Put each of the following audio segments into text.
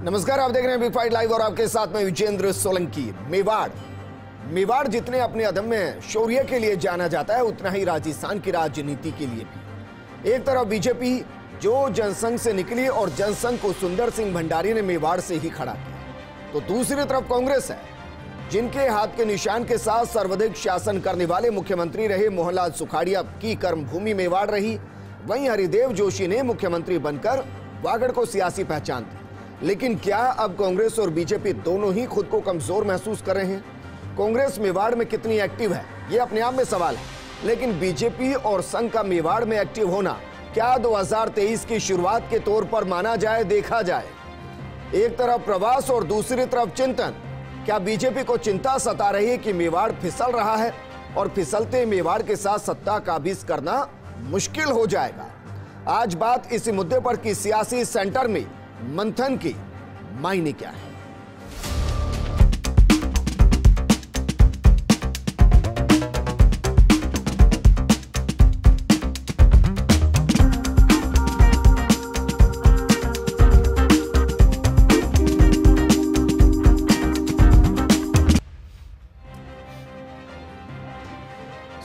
नमस्कार, आप देख रहे हैं बिग फाइट लाइव और आपके साथ में विजेंद्र सोलंकी। मेवाड़ जितने अपने अदम्य शौर्य के लिए जाना जाता है, उतना ही राजस्थान की राजनीति के लिए भी। एक तरफ बीजेपी जो जनसंघ से निकली और जनसंघ को सुंदर सिंह भंडारी ने मेवाड़ से ही खड़ा किया, तो दूसरी तरफ कांग्रेस है, जिनके हाथ के निशान के साथ सर्वाधिक शासन करने वाले मुख्यमंत्री रहे मोहनलाल सुखाड़िया की कर्मभूमि मेवाड़ रही। वहीं हरिदेव जोशी ने मुख्यमंत्री बनकर वागड़ को सियासी पहचान दी। लेकिन क्या अब कांग्रेस और बीजेपी दोनों ही खुद को कमजोर महसूस कर रहे हैं? कांग्रेस मेवाड़ में कितनी एक्टिव है, यह अपने आप में सवाल है। लेकिन बीजेपी और संघ का मेवाड़ में एक्टिव होना क्या 2023 की शुरुआत के तौर पर माना जाए? देखा जाए, एक तरफ प्रवास और दूसरी तरफ चिंतन। क्या बीजेपी को चिंता सता रही है कि मेवाड़ फिसल रहा है और फिसलते मेवाड़ के साथ सत्ता काबिज करना मुश्किल हो जाएगा? आज बात इसी मुद्दे पर कि सियासी सेंटर में मंथन की मायने क्या है।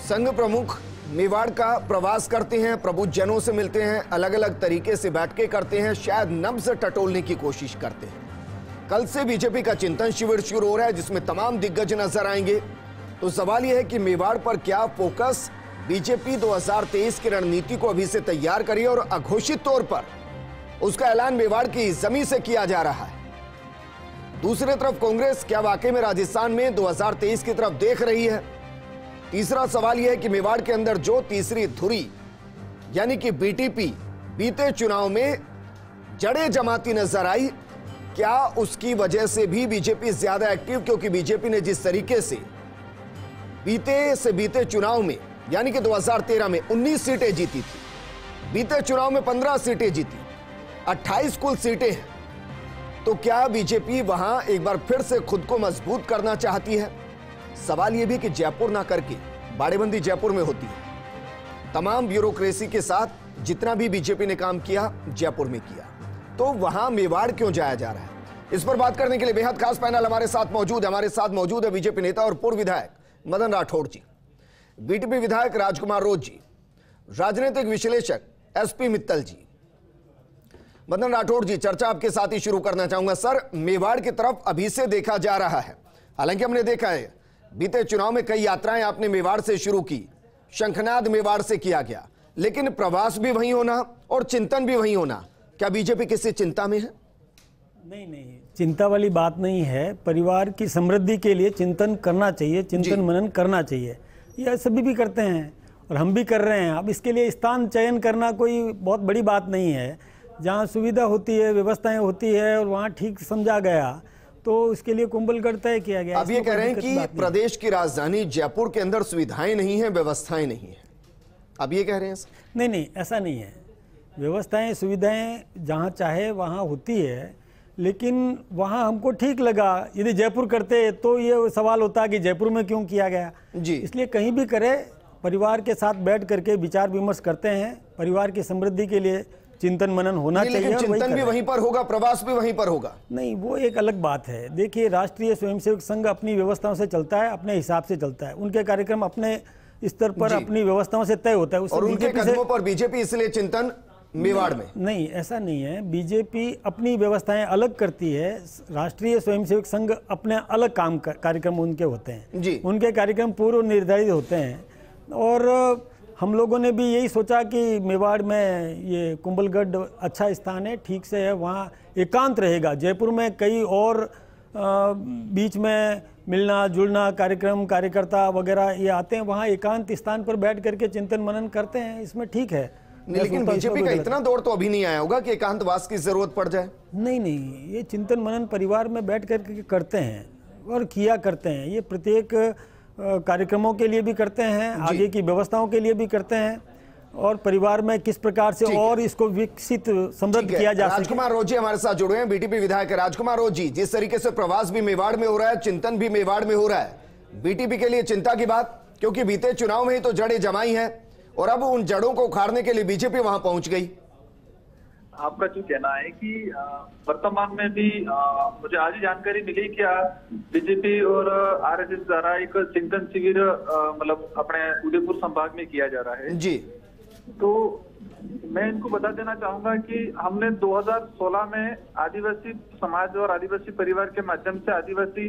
संघ प्रमुख मेवाड़ का प्रवास करते हैं, प्रबुद्धजनों से मिलते हैं, अलग अलग तरीके से बैठकें करते हैं, शायद नब्ज टटोलने की कोशिश करते हैं। कल से बीजेपी का चिंतन शिविर शुरू हो रहा है, जिसमें तमाम दिग्गज नजर आएंगे। तो सवाल यह है कि मेवाड़ पर क्या फोकस बीजेपी 2023 की रणनीति को अभी से तैयार करी और अघोषित तौर पर उसका ऐलान मेवाड़ की जमीन से किया जा रहा है। दूसरी तरफ कांग्रेस क्या वाकई में राजस्थान में 2023 की तरफ देख रही है? तीसरा सवाल यह है कि मेवाड़ के अंदर जो तीसरी धुरी यानी कि बीटीपी बीते चुनाव में जड़ें जमाती नजर आई, क्या उसकी वजह से भी बीजेपी ज्यादा एक्टिव? क्योंकि बीजेपी ने जिस तरीके से बीते चुनाव में यानी कि 2013 में 19 सीटें जीती थी, बीते चुनाव में 15 सीटें जीती, 28 कुल सीटें हैं, तो क्या बीजेपी वहां एक बार फिर से खुद को मजबूत करना चाहती है? सवाल यह भी कि जयपुर ना करके बाड़ेबंदी जयपुर में होती है। तमाम ब्यूरोक्रेसी के साथ जितना भी बीजेपी ने काम किया जयपुर में किया, तो वहां मेवाड़ क्यों जाया जा रहा है? इस पर बात करने के लिए बेहद खास पैनल हमारे साथ मौजूद है बीजेपी नेता और पूर्व विधायक मदन राठौड़ जी, बीटीपी विधायक राजकुमार रोज जी, राजनीतिक विश्लेषक एसपी मित्तल जी। मदन राठौड़ जी, चर्चा आपके साथ ही शुरू करना चाहूंगा। सर, मेवाड़ की तरफ अभी से देखा जा रहा है, हालांकि हमने देखा है बीते चुनाव में कई यात्राएं आपने मेवाड़ से शुरू की, शंखनाद मेवाड़ से किया गया, लेकिन प्रवास भी वहीं होना और चिंतन भी वहीं होना। क्या बीजेपी किसी चिंता में है? नहीं, चिंता वाली बात नहीं है। परिवार की समृद्धि के लिए चिंतन करना चाहिए, चिंतन मनन करना चाहिए। यह सभी भी करते हैं और हम भी कर रहे हैं। अब इसके लिए स्थान चयन करना कोई बहुत बड़ी बात नहीं है। जहाँ सुविधा होती है, व्यवस्थाएं होती है और वहाँ ठीक समझा गया, तो इसके लिए कुंभलगढ़ तय किया गया। अब ये कह रहे हैं कि प्रदेश की राजधानी जयपुर के अंदर सुविधाएं नहीं है, व्यवस्थाएं नहीं है, अब ये कह रहे हैं? नहीं, ऐसा नहीं है। व्यवस्थाएं सुविधाएं जहां चाहे वहां होती है, लेकिन वहां हमको ठीक लगा। यदि जयपुर करते तो ये सवाल होता कि जयपुर में क्यों किया गया जी। इसलिए कहीं भी करे, परिवार के साथ बैठ करके विचार विमर्श करते हैं। परिवार की समृद्धि के लिए चिंतन मनन होना चाहिए। चिंतन भी वहीं पर होगा, प्रवास भी वहीं पर होगा। नहीं, वो एक अलग बात है। देखिए, राष्ट्रीय स्वयंसेवक संघ अपनी व्यवस्थाओं से चलता है, अपने हिसाब से चलता है। उनके कार्यक्रम अपने स्तर पर अपनी व्यवस्थाओं से तय होता है। और उनके कदमों पर बीजेपी इसलिए चिंतन मेवाड़ में नहीं, ऐसा नहीं है। बीजेपी अपनी व्यवस्थाएं अलग करती है, राष्ट्रीय स्वयंसेवक संघ अपने अलग कार्यक्रम उनके होते हैं जी। उनके कार्यक्रम पूर्व निर्धारित होते हैं और हम लोगों ने भी यही सोचा कि मेवाड़ में ये कुंभलगढ़ अच्छा स्थान है, ठीक से है, वहाँ एकांत रहेगा। जयपुर में कई और बीच में मिलना जुलना कार्यक्रम कार्यकर्ता वगैरह ये आते हैं, वहाँ एकांत स्थान पर बैठ करके चिंतन मनन करते हैं, इसमें ठीक है। लेकिन बीजेपी का इतना दौर तो अभी नहीं आया होगा कि एकांतवास की जरूरत पड़ जाए? नहीं, ये चिंतन मनन परिवार में बैठ करके करते हैं और किया करते हैं। ये प्रत्येक कार्यक्रमों के लिए भी करते हैं, आगे की व्यवस्थाओं के लिए भी करते हैं और परिवार में किस प्रकार से और इसको विकसित समृद्ध किया जा सके। राजकुमार रोज जी हमारे साथ जुड़े हैं, बीटीपी विधायक। राजकुमार रोज जी, जिस तरीके से प्रवास भी मेवाड़ में हो रहा है, चिंतन भी मेवाड़ में हो रहा है, बीटीपी के लिए चिंता की बात? क्योंकि बीते चुनाव में ही तो जड़ें जमाई हैं और अब उन जड़ों को उखाड़ने के लिए बीजेपी वहां पहुंच गई। आपका जो कहना है कि वर्तमान में भी मुझे आज ही जानकारी मिली कि बीजेपी और आरएसएस द्वारा एक चिंतन शिविर मतलब अपने उदयपुर संभाग में किया जा रहा है जी। तो मैं इनको बता देना चाहूंगा कि हमने 2016 में आदिवासी समाज और आदिवासी परिवार के माध्यम से आदिवासी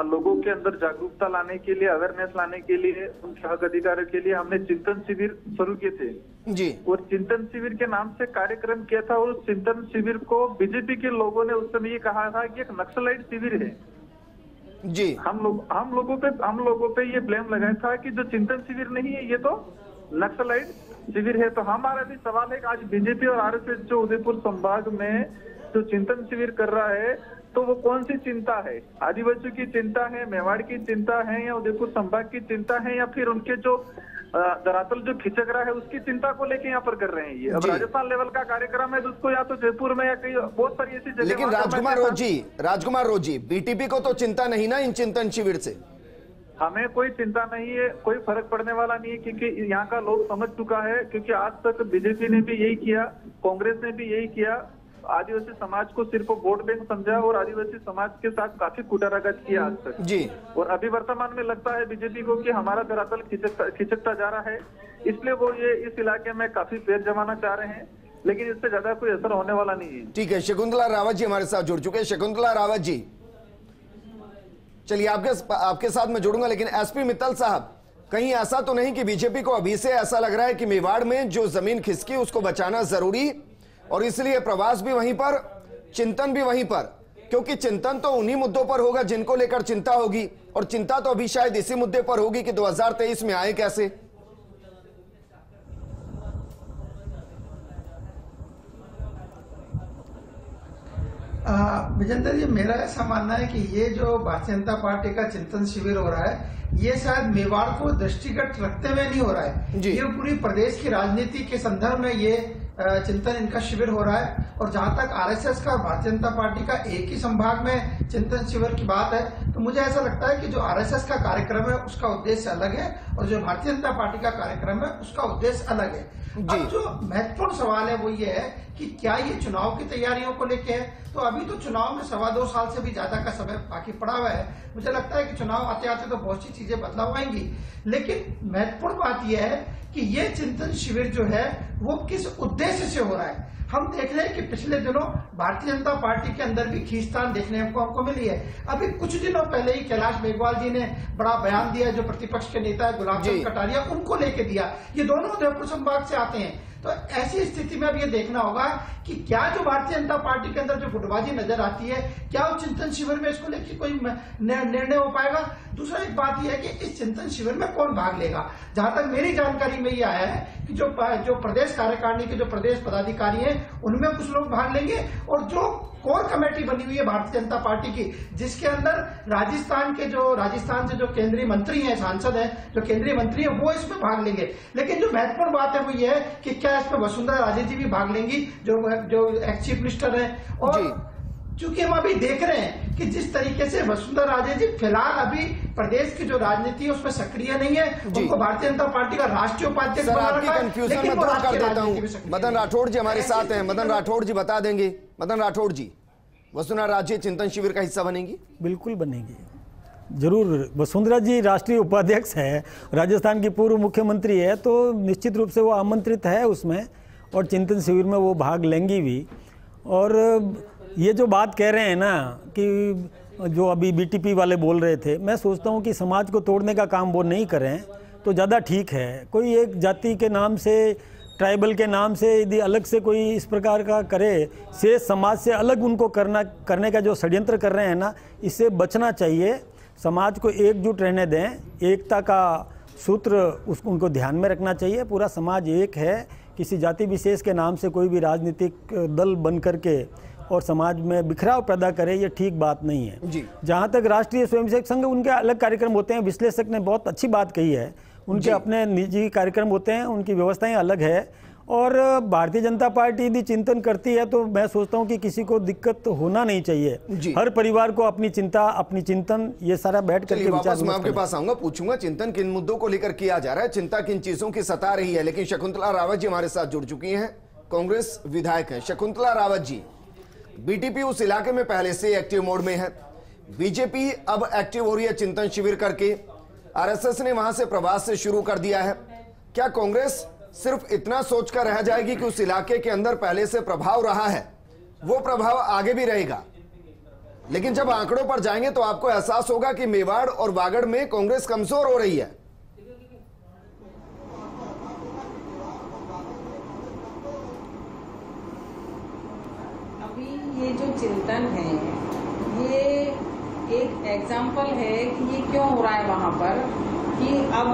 लोगों के अंदर जागरूकता लाने के लिए, अवेयरनेस लाने के लिए, उनके हक अधिकारों के लिए हमने चिंतन शिविर शुरू किए थे जी। और चिंतन शिविर के नाम से कार्यक्रम किया था और उस चिंतन शिविर को बीजेपी के लोगों ने उस समय ये कहा था कि एक नक्सलाइट शिविर है जी। हम लोगों पे ये ब्लेम लगाया था कि जो चिंतन शिविर नहीं है ये तो नक्सलाइट शिविर है। तो हमारा भी सवाल है कि आज बीजेपी और आरएसएस जो उदयपुर संभाग में जो चिंतन शिविर कर रहा है तो वो कौन सी चिंता है? आदिवासियों की चिंता है, मेवाड़ की चिंता है, या उदयपुर संभाग की चिंता है, या फिर उनके जो धरातल जो खिचक रहा है उसकी चिंता को लेके यहाँ पर कर रहे हैं ये? अब राजस्थान लेवल का कार्यक्रम है तो उसको या तो जयपुर में या कहीं बहुत सारी ऐसी जगह। लेकिन राजकुमार रोजी, बीटीपी को तो चिंता नहीं ना इन चिंतन शिविर से? हमें कोई चिंता नहीं है, कोई फर्क पड़ने वाला नहीं है, क्योंकि यहाँ का लोग समझ चुका है। क्योंकि आज तक बीजेपी ने भी यही किया, कांग्रेस ने भी यही किया, आदिवासी समाज को सिर्फ वोट बैंक समझा और आदिवासी समाज के साथ काफी कुटाराघात किया आज तक जी। और अभी वर्तमान में लगता है बीजेपी को कि हमारा धरातल खिचकता जा रहा है, इसलिए वो ये इस इलाके में काफी पैर जमाना चाह रहे हैं, लेकिन इससे ज्यादा कोई असर होने वाला नहीं है। ठीक है, शकुंतला रावत जी हमारे साथ जुड़ चुके हैं। शकुंतला रावत जी, चलिए आपके साथ मैं जुड़ूंगा, लेकिन एसपी मित्तल साहब, कहीं ऐसा तो नहीं कि बीजेपी को अभी से ऐसा लग रहा है कि मेवाड़ में जो जमीन खिसकी उसको बचाना जरूरी और इसलिए प्रवास भी वहीं पर, चिंतन भी वहीं पर? क्योंकि चिंतन तो उन्हीं मुद्दों पर होगा जिनको लेकर चिंता होगी, और चिंता तो अभी शायद इसी मुद्दे पर होगी कि 2023 में आए कैसे। विजेंद्र जी, मेरा ऐसा मानना है कि ये जो भारतीय जनता पार्टी का चिंतन शिविर हो रहा है ये शायद मेवाड़ को दृष्टिगत रखते हुए नहीं हो रहा है। ये पूरी प्रदेश की राजनीति के संदर्भ में ये चिंतन इनका शिविर हो रहा है। और जहां तक आरएसएस का और भारतीय जनता पार्टी का एक ही संभाग में चिंतन शिविर की बात है तो मुझे ऐसा लगता है कि जो आरएसएस का कार्यक्रम है उसका उद्देश्य अलग है और जो भारतीय जनता पार्टी का कार्यक्रम है उसका उद्देश्य अलग है। अब जो महत्वपूर्ण सवाल है वो ये है कि क्या ये चुनाव की तैयारियों को लेके है? तो अभी तो चुनाव में 2.25 साल से भी ज्यादा का समय बाकी पड़ा हुआ है। मुझे लगता है कि चुनाव आते आते तो बहुत सी चीजें बदलाव आएंगी, लेकिन महत्वपूर्ण बात यह है कि ये चिंतन शिविर जो है वो किस उद्देश्य से हो रहा है। हम देख रहे हैं कि पिछले दिनों भारतीय जनता पार्टी के अंदर भी खींचतान देखने को हमको मिली है। अभी कुछ दिनों पहले ही कैलाश मेघवाल जी ने बड़ा बयान दिया, जो प्रतिपक्ष के नेता है गुलाब चंद कटारिया, उनको लेके दिया। ये दोनों उदयपुर संभाग से आते हैं। तो ऐसी स्थिति में अब ये देखना होगा कि क्या जो भारतीय जनता पार्टी के अंदर जो गुटबाजी नजर आती है, क्या उस चिंतन शिविर में इसको लेकर कोई निर्णय हो पाएगा। दूसरा एक बात यह है कि इस चिंतन शिविर में कौन भाग लेगा। जहां तक मेरी जानकारी में ये आया है कि जो प्रदेश कार्यकारिणी के जो प्रदेश पदाधिकारी हैं उनमें कुछ लोग भाग लेंगे और जो कोर कमेटी बनी हुई है भारतीय जनता पार्टी की, जिसके अंदर राजस्थान से जो केंद्रीय मंत्री हैं, सांसद हैं, जो केंद्रीय मंत्री हैं, वो इसमें भाग लेंगे। लेकिन जो महत्वपूर्ण बात है वो ये है कि क्या इसमें वसुंधरा राजे जी भी भाग लेंगी, जो एक्स चीफ मिनिस्टर है। और चूंकि हम अभी देख रहे हैं कि जिस तरीके से वसुंधरा राजे जी फिलहाल अभी प्रदेश की जो राजनीति है उसमें सक्रिय नहीं है, उनको भारतीय जनता पार्टी का राष्ट्रीय उपाध्यक्ष बना रखा है, लेकिन वो कर देता हूं। मदन राठौड़ जी हमारे साथ हैं, मदन राठौड़ जी बता देंगे। मदन राठौड़ जी, वसुंधरा राजे चिंतन शिविर का हिस्सा बनेंगी? बिल्कुल बनेगी, जरूर। वसुंधरा जी राष्ट्रीय उपाध्यक्ष है, राजस्थान की पूर्व मुख्यमंत्री है, तो निश्चित रूप से वो आमंत्रित है उसमें और चिंतन शिविर में वो भाग लेंगी भी। और ये जो बात कह रहे हैं ना कि जो अभी बीटीपी वाले बोल रहे थे, मैं सोचता हूँ कि समाज को तोड़ने का काम वो नहीं करें तो ज़्यादा ठीक है। कोई एक जाति के नाम से, ट्राइबल के नाम से यदि अलग से कोई इस प्रकार का करे, से समाज से अलग उनको करने का जो षड्यंत्र कर रहे हैं ना, इससे बचना चाहिए। समाज को एकजुट रहने दें, एकता का सूत्र उनको ध्यान में रखना चाहिए। पूरा समाज एक है, किसी जाति विशेष के नाम से कोई भी राजनीतिक दल बन करके और समाज में बिखराव पैदा करे, ये ठीक बात नहीं है। जहाँ तक राष्ट्रीय स्वयंसेवक संघ, उनके अलग कार्यक्रम होते हैं। विश्लेषक ने बहुत अच्छी बात कही है, उनके अपने निजी कार्यक्रम होते हैं, उनकी व्यवस्थाएं अलग है। और भारतीय जनता पार्टी यदि चिंतन करती है तो मैं सोचता हूं कि किसी को दिक्कत होना नहीं चाहिए। हर परिवार को अपनी चिंता, अपनी चिंतन, ये सारा बैठ करके विचार। मैं आपके पास आऊंगा, पूछूंगा चिंतन किन मुद्दों को लेकर किया जा रहा है, चिंता किन चीजों की सता रही है। लेकिन शकुंतला रावत जी हमारे साथ जुड़ चुकी हैं। कांग्रेस विधायक हैं शकुंतला रावत जी। बीटीपी उस इलाके में पहले से एक्टिव मोड में है। बीजेपी अब एक्टिव हो रही है चिंतन शिविर करके। आरएसएस ने वहां से प्रवास से शुरू कर दिया है। क्या कांग्रेस सिर्फ इतना सोचकर रह जाएगी कि उस इलाके के अंदर पहले से प्रभाव रहा है, वो प्रभाव आगे भी रहेगा? लेकिन जब आंकड़ों पर जाएंगे तो आपको एहसास होगा कि मेवाड़ और वागड़ में कांग्रेस कमजोर हो रही है। अभी ये जो चिंतन है, ये एक एग्जाम्पल है कि ये क्यों हो रहा है वहां पर, कि अब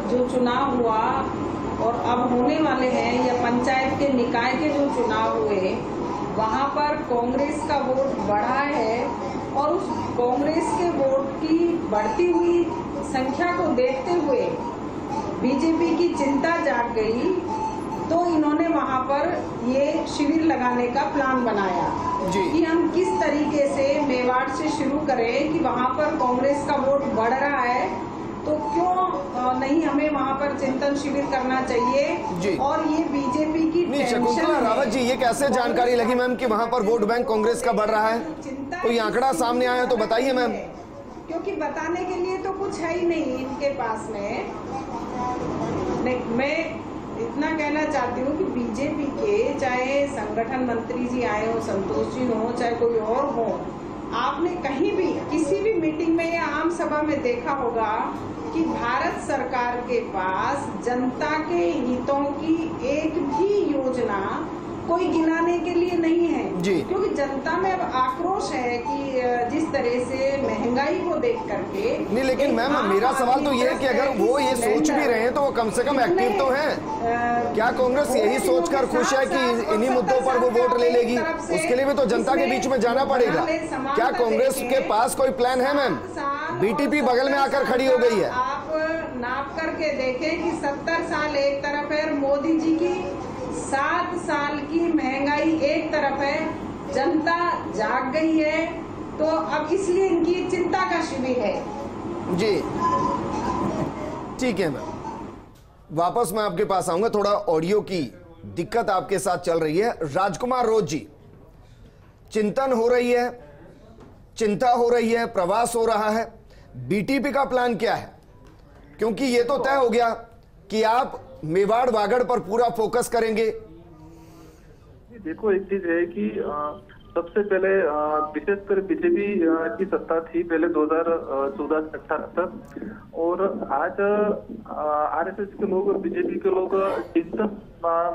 जो चुनाव हुआ और अब होने वाले हैं, या पंचायत के निकाय के जो चुनाव हुए, वहां पर कांग्रेस का वोट बढ़ा है और उस कांग्रेस के वोट की बढ़ती हुई संख्या को देखते हुए बीजेपी की चिंता जाग गई, तो इन्होंने वहां पर ये शिविर लगाने का प्लान बनाया कि हम किस तरीके से मेवाड़ से शुरू करें, कि वहां पर कांग्रेस का वोट बढ़ रहा है तो क्यों नहीं हमें वहां पर चिंतन शिविर करना चाहिए। और ये बीजेपी की नहीं, शकुंतला रावत जी, ये कैसे जानकारी लगी मैम कि वहां पर वोट बैंक कांग्रेस का बढ़ रहा है? कोई आंकड़ा सामने आया तो बताइए मैम। क्योंकि बताने के लिए तो कुछ है ही नहीं इनके पास में। मैं इतना कहना चाहती हूँ कि बीजेपी के चाहे संगठन मंत्री जी आए हो, संतोष जी हो, चाहे कोई और हो, आपने कहीं भी किसी भी मीटिंग में या आम सभा में देखा होगा कि भारत सरकार के पास जनता के हितों की एक भी योजना कोई गिनाने के लिए नहीं है जी। क्योंकि जनता में अब आक्रोश है कि जिस तरह से महंगाई को देख करके। नहीं, लेकिन मैम मेरा सवाल तो ये है कि अगर वो ये सोच भी रहे हैं तो वो कम से कम एक्टिव तो हैं। क्या कांग्रेस यही सोचकर खुश है कि इन्हीं मुद्दों पर वो वोट ले लेगी? उसके लिए भी तो जनता के बीच में जाना पड़ेगा। क्या कांग्रेस के पास कोई प्लान है मैम? बीटीपी बगल में आकर खड़ी हो गई है। आप नाप करके देखें कि 70 साल एक तरफ है और मोदी जी की 7 साल की महंगाई एक तरफ है। जनता जाग गई है, तो अब इसलिए इनकी चिंता का शिविर है जी। ठीक है मैम, वापस मैं आपके पास आऊंगा। थोड़ा ऑडियो की दिक्कत आपके साथ चल रही है। राजकुमार रोज जी, चिंतन हो रही है, चिंता हो रही है, प्रवास हो रहा है, बीटीपी का प्लान क्या है? क्योंकि ये तो तय हो गया कि आप मेवाड़ वागड़ पर पूरा फोकस करेंगे। देखो, एक चीज है कि सबसे पहले विशेषकर बीजेपी की सत्ता थी पहले 2014-18 तक, और आज आरएसएस के लोग और बीजेपी के लोग चिंतन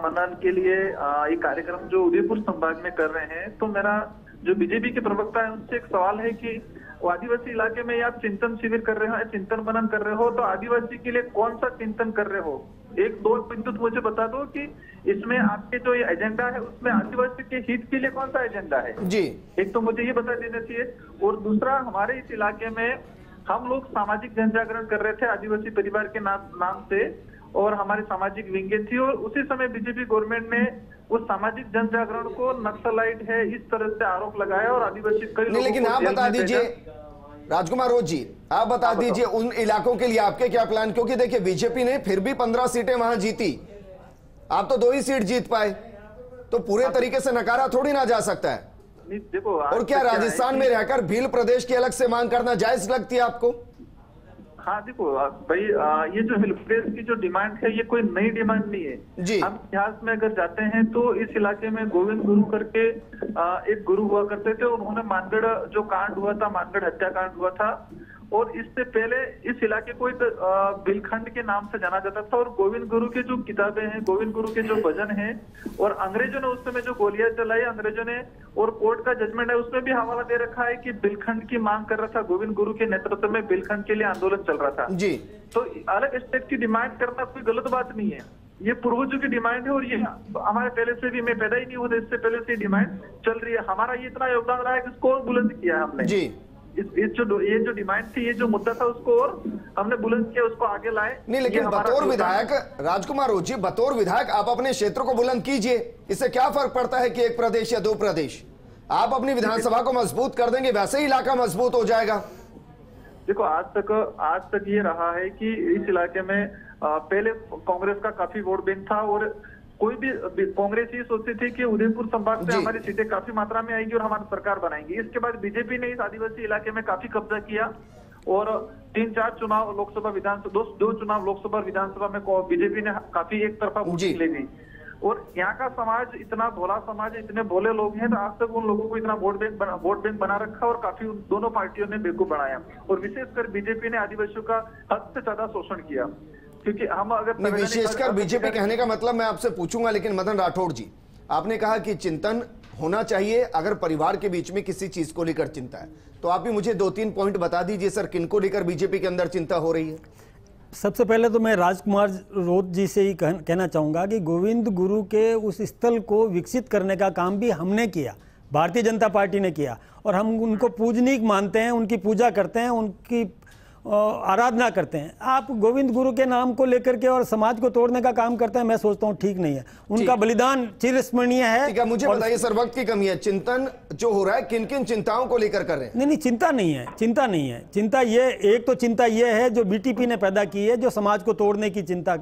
मनन के लिए ये कार्यक्रम जो उदयपुर संभाग में कर रहे हैं। तो मेरा जो बीजेपी के प्रवक्ता है उनसे एक सवाल है कि आदिवासी इलाके में आप चिंतन शिविर कर रहे हो, चिंतन मनन कर रहे हो, तो आदिवासी के लिए कौन सा चिंतन कर रहे हो? एक दो बिंदु मुझे बता दो कि इसमें आपके जो ये एजेंडा है उसमें आदिवासी के हित के लिए कौन सा एजेंडा है जी। एक तो मुझे ये बता देना चाहिए। और दूसरा, हमारे इस इलाके में हम लोग सामाजिक जन जागरण कर रहे थे आदिवासी परिवार के नाम से, और हमारी सामाजिक विंगें थी, और उसी समय बीजेपी गवर्नमेंट ने उस सामाजिक जन जागरण को नक्सलाइट है इस तरह से आरोप लगाया और आदिवासी कई लोगों। लेकिन आप बता दीजिए राजकुमार रोज जी, आप बता दीजिए उन इलाकों के लिए आपके क्या प्लान? क्योंकि देखिए बीजेपी ने फिर भी 15 सीटें वहां जीती, आप तो 2 ही सीट जीत पाए, तो पूरे तरीके से नकारा थोड़ी ना जा सकता है। देखो, और क्या राजस्थान में रहकर भील प्रदेश की अलग से मांग करना जायज लगती है आपको? हाँ देखो भाई, ये जो हिल प्रदेश की जो डिमांड है ये कोई नई डिमांड नहीं है जी। हम इतिहास में अगर जाते हैं तो इस इलाके में गोविंद गुरु करके एक गुरु हुआ करते थे। उन्होंने मानगढ़ जो कांड हुआ था, मानगढ़ हत्याकांड हुआ था, और इससे पहले इस इलाके को एक बिलखंड के नाम से जाना जाता था। और गोविंद गुरु की जो किताबें हैं, गोविंद गुरु के जो भजन हैं, और अंग्रेजों ने उस समय जो गोलियां चलाई अंग्रेजों ने, और कोर्ट का जजमेंट है उसमें भी हवाला दे रखा है कि बिलखंड की मांग कर रहा था। गोविंद गुरु के नेतृत्व में बिलखंड के लिए आंदोलन चल रहा था जी। तो अलग स्टेट की डिमांड करना कोई गलत बात नहीं है, ये पूर्वजों की डिमांड है, और ये हमारे पहले से भी, मैं पैदा ही नहीं हुआ इससे पहले से डिमांड चल रही है। हमारा ये इतना योगदान रहा है कि इसको बुलंद किया हमने जी। ये जो डिमांड थी, ये जो मुद्दा था, उसको और हमने बुलंद किया, उसको आगे लाए। नहीं, लेकिन बतौर विधायक राजकुमार रोजी, बतौर विधायक आप अपने क्षेत्र को बुलंद कीजिए। इससे क्या फर्क पड़ता है कि 1 प्रदेश या 2 प्रदेश? आप अपनी विधानसभा को मजबूत कर देंगे, वैसे ही इलाका मजबूत हो जाएगा। देखो, आज तक ये रहा है कि इस इलाके में पहले कांग्रेस का काफी वोट बैंक था, और कोई भी कांग्रेस ये सोचती थी कि उदयपुर संभाग से हमारी सीटें काफी मात्रा में आएंगी और हमारी सरकार बनाएंगी। इसके बाद बीजेपी ने इस आदिवासी इलाके में काफी कब्जा किया और 3-4 चुनाव लोकसभा विधानसभा दो चुनाव लोकसभा विधानसभा में बीजेपी ने काफी एक तरफा वोटिंग ले ली। और यहाँ का समाज इतना भोला समाज, इतने भोले लोग हैं, तो आज तक उन लोगों को इतना वोट बैंक बना रखा और काफी दोनों पार्टियों ने बेवकूफ बनाया। और विशेषकर बीजेपी ने आदिवासियों का हद से ज्यादा शोषण किया। क्योंकि हम अगर विशेषकर बीजेपी कहने का मतलब मैं आपसे पूछूंगा, लेकिन मदन राठौड़ जी, आपने कहा कि चिंतन होना चाहिए अगर परिवार के बीच में किसी चीज को लेकर चिंता है, तो आप भी मुझे 2-3 पॉइंट बता दीजिए सर, किनको लेकर बीजेपी के अंदर चिंता हो रही है? सबसे पहले तो मैं राजकुमार रोत जी से ही कहना चाहूँगा कि गोविंद गुरु के उस स्थल को विकसित करने का काम भी हमने किया, भारतीय जनता पार्टी ने किया, और हम उनको पूजनीक मानते हैं, उनकी पूजा करते हैं, उनकी आराधना करते हैं। आप गोविंद गुरु के नाम को लेकर के और समाज को तोड़ने का काम करते हैं, मैं सोचता हूँ ठीक नहीं है। उनका बलिदान चिरस्मरणीय है। ठीक है, मुझे बताइए सर, वक्त की कमी है, चिंतन जो हो रहा है किन किन चिंताओं को लेकर कर रहे हैं? नहीं, चिंता नहीं है, चिंता नहीं है। चिंता ये, एक तो चिंता ये है जो बीटीपी ने पैदा की है, जो समाज को तोड़ने की चिंता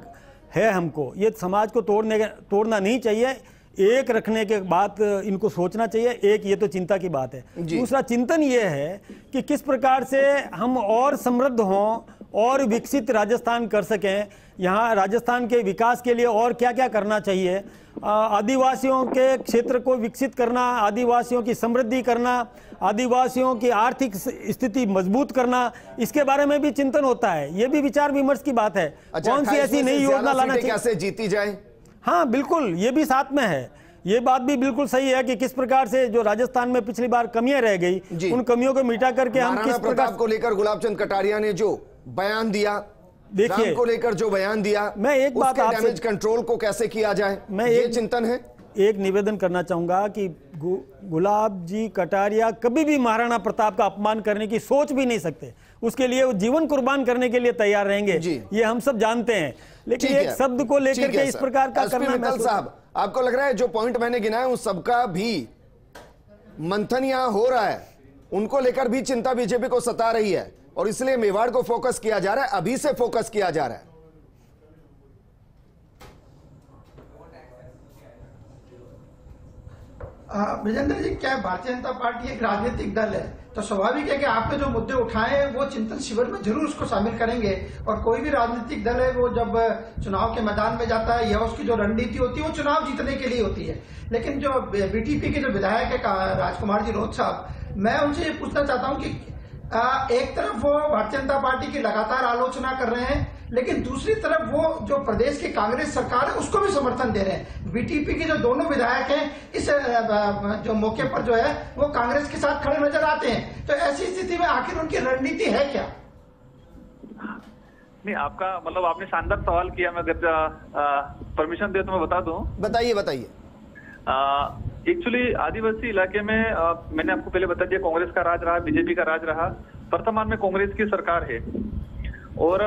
है हमको। ये समाज को तोड़ना नहीं चाहिए, एक रखने के बाद इनको सोचना चाहिए। एक ये तो चिंता की बात है। दूसरा चिंतन ये है कि किस प्रकार से हम और समृद्ध हों और विकसित राजस्थान कर सकें। यहाँ राजस्थान के विकास के लिए और क्या क्या करना चाहिए, आदिवासियों के क्षेत्र को विकसित करना, आदिवासियों की समृद्धि करना, आदिवासियों की आर्थिक स्थिति मजबूत करना, इसके बारे में भी चिंतन होता है। ये भी विचार विमर्श की बात है। कौन सी ऐसी नई योजना लाना चाहिए, कैसे जीती जाए। हाँ बिल्कुल, ये भी साथ में है। ये बात भी बिल्कुल सही है कि किस प्रकार से जो राजस्थान में पिछली बार कमियां रह गई, उन कमियों को मिटा करके हम किस प्रकार को लेकर गुलाब चंद कटारिया ने जो बयान दिया, देखिए को लेकर जो बयान दिया, मैं एक बात आपसे, डैमेज कंट्रोल को कैसे किया जाए, मैं ये चिंतन है। एक निवेदन करना चाहूंगा कि गुलाब जी कटारिया कभी भी महाराणा प्रताप का अपमान करने की सोच भी नहीं सकते। उसके लिए वो जीवन कुर्बान करने के लिए तैयार रहेंगे, ये हम सब जानते हैं। लेकिन एक शब्द को लेकर के इस प्रकार का करना, साहब आपको लग रहा है जो पॉइंट मैंने गिनाए उन सबका भी मंथन यहां हो रहा है, उनको लेकर भी चिंता बीजेपी को सता रही है और इसलिए मेवाड़ को फोकस किया जा रहा है, अभी से फोकस किया जा रहा है। विजेंद्र जी, क्या भारतीय जनता पार्टी एक राजनीतिक दल है, तो स्वाभाविक है कि आपने जो मुद्दे उठाए हैं वो चिंतन शिविर में जरूर उसको शामिल करेंगे। और कोई भी राजनीतिक दल है वो जब चुनाव के मैदान में जाता है या उसकी जो रणनीति होती है वो चुनाव जीतने के लिए होती है। लेकिन जो बीटीपी के जो विधायक है राजकुमार जी रोत साहब, मैं उनसे ये पूछना चाहता हूँ कि एक तरफ वो भारतीय जनता पार्टी की लगातार आलोचना कर रहे हैं, लेकिन दूसरी तरफ वो जो प्रदेश की कांग्रेस सरकार है उसको भी समर्थन दे रहे हैं। बीटीपी के जो दोनों विधायक हैं इस जो मौके पर जो है वो कांग्रेस के साथ खड़े नजर आते हैं। तो ऐसी स्थिति में आखिर उनकी रणनीति है क्या? नहीं, आपका मतलब आपने शानदार सवाल किया। मैं अगर परमिशन दे तो मैं बता दूं। बताइए। एक्चुअली आदिवासी इलाके में मैंने आपको पहले बता दिया, कांग्रेस का राज रहा, बीजेपी का राज रहा। वर्तमान में कांग्रेस की सरकार है और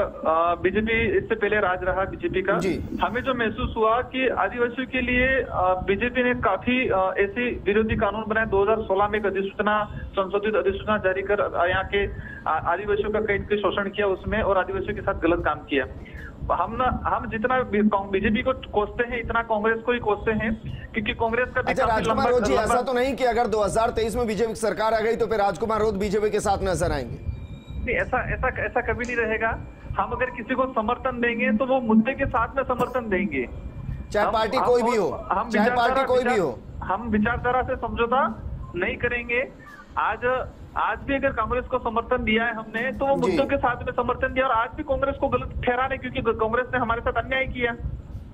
बीजेपी इससे पहले राज रहा बीजेपी का। हमें जो महसूस हुआ कि आदिवासियों के लिए बीजेपी ने काफी ऐसे विरोधी कानून बनाए। 2016 में एक अधिसूचना, संशोधित अधिसूचना जारी कर यहाँ के आदिवासियों का कई शोषण किया उसमें और आदिवासियों के साथ गलत काम किया। हम जितना बीजेपी को कोसते हैं इतना कांग्रेस को ही कोसते हैं, क्योंकि कांग्रेस का भी राजकुमार रोत जी, ऐसा तो नहीं कि अगर 2023 में बीजेपी की सरकार आ गई तो फिर राजकुमार रोत बीजेपी के साथ नजर आएंगे? नहीं, ऐसा कभी नहीं रहेगा। हम अगर किसी को समर्थन देंगे तो वो मुद्दे के साथ में समर्थन देंगे, चाहे पार्टी कोई भी हो, चाहे पार्टी कोई भी हो। हम विचारधारा से समझौता नहीं करेंगे। आज भी अगर कांग्रेस को समर्थन दिया है हमने तो वो मुद्दों के साथ में समर्थन दिया और आज भी कांग्रेस को गलत ठहरा रहे, क्योंकि कांग्रेस ने हमारे साथ अन्याय किया,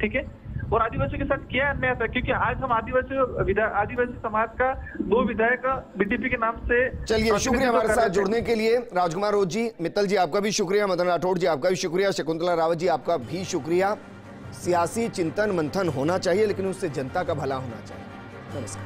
ठीक है, और आदिवासियों के साथ किया अन्याय था। क्योंकि आज हम आदिवासी समाज का 2 विधायक बीटीपी के नाम से। चलिए, शुक्रिया हमारे साथ जुड़ने के लिए राजकुमार रोत जी। मित्तल जी आपका भी शुक्रिया, मदन राठौड़ जी आपका भी शुक्रिया, शकुंतला रावत जी आपका भी शुक्रिया। सियासी चिंतन मंथन होना चाहिए लेकिन उससे जनता का भला होना चाहिए। नमस्कार।